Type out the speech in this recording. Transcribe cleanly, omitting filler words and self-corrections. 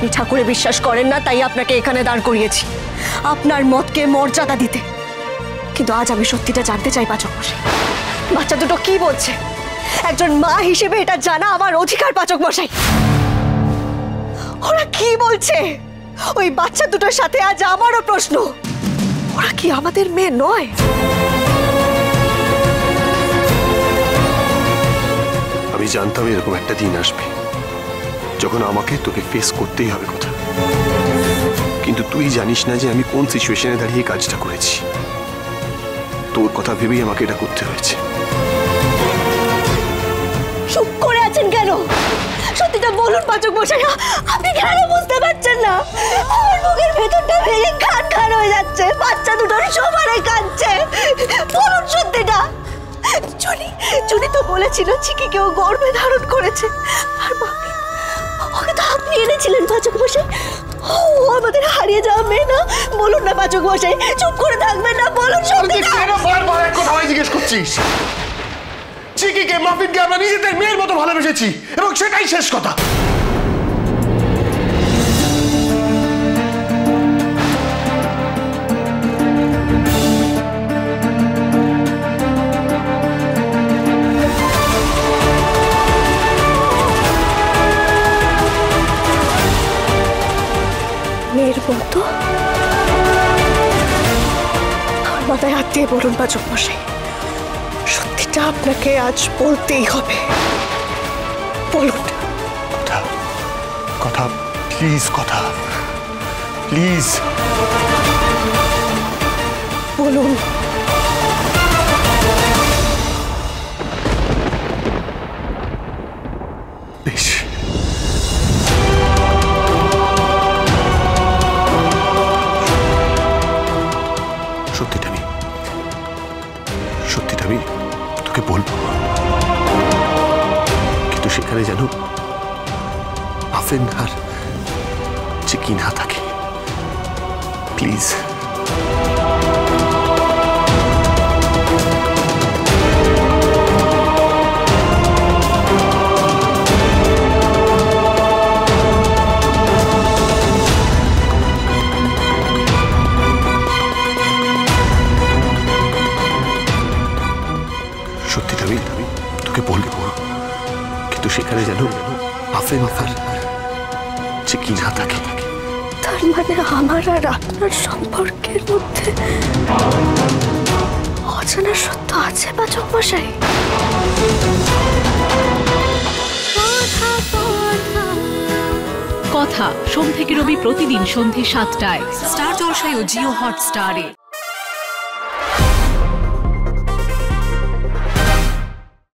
আপনি ঠাকুরে বিশ্বাস করেন না, তাই আপনাকে এখানে দাঁড় করিয়েছি আপনার মতকে মর্যাদা দিতে। কিন্তু আজ আমি সত্যিটা জানতে চাই পাচক মশাই, বাচ্চা দুটো কি বলছে? একজন মা হিসেবে এটা জানা আমার অধিকার পাচক মশাই। ওরা কি বলছে? ওই বাচ্চা দুটোর সাথে আজ আমারও প্রশ্ন, ওরা কি আমাদের মেয়ে নয়? আমি জানতাম এরকম একটা দিন আসবে যখন আমাকে তোকে ফেস করতেই হবে কথা। কিন্তু তুই জানিস না যে আমি কোন সিচুয়েশনে দাঁড়িয়ে কাজটা করেছি। তোর কথা ভেবেই আমাকে এটা করতে হয়েছে। চুপ করে আছেন কেন? সত্যিটা বলুন পাচক মশাই, আপনি কেন বুঝতে পারছেন না? আমার বুকের ভেতরটা ভেঙে খান খান হয়ে যাচ্ছে, বাচ্চা দুটোর সমানে কাঁদছে। বলুন সত্যিটা। চুনি তো বলেছিল চিকি কেউ গর্ভে ধারণ করেছে, আর মামি ওকে তো আপনি এনেছিলেন পাচক মশাই। ও আমাদের হারিয়ে যাওয়া মেয়ে না? বলুন না পাচক মশাই, চুপ করে থাকবেন না, বলুন সত্যিটা। কেন বারবার এক কথাই জিজ্ঞেস করছিস? চিকিকে মাফিনকে আমরা নিজেদের মেয়ের মতো ভালোবেসেছি এবং সেটাই শেষ কথা। মেয়ের মতো? আমার মাথায় হাত দিয়ে বলুন পাচক মশাই, সত্যিটা আপনাকে আজ বলতেই হবে। বলুন। কথা কথা প্লিজ, কথা প্লিজ বলুন। বেশ, সত্যিটা আমি তোকে বলবো, কিন্তু সেখানে যেন আফেন আর চিকি না থাকে, প্লিজ। সত্যিটা আমি তোকে বলবো, কিন্তু সেখানে যেন আফেন আর চিকি না থাকে। তার মানে আমার আর আপনার সম্পর্কের মধ্যে অজানা সত্য আছে পাচক মশাই? কথা সোম থেকে রবি প্রতিদিন সন্ধ্যে ৭টায় স্টার জলসায় ও জিও হটস্টারে।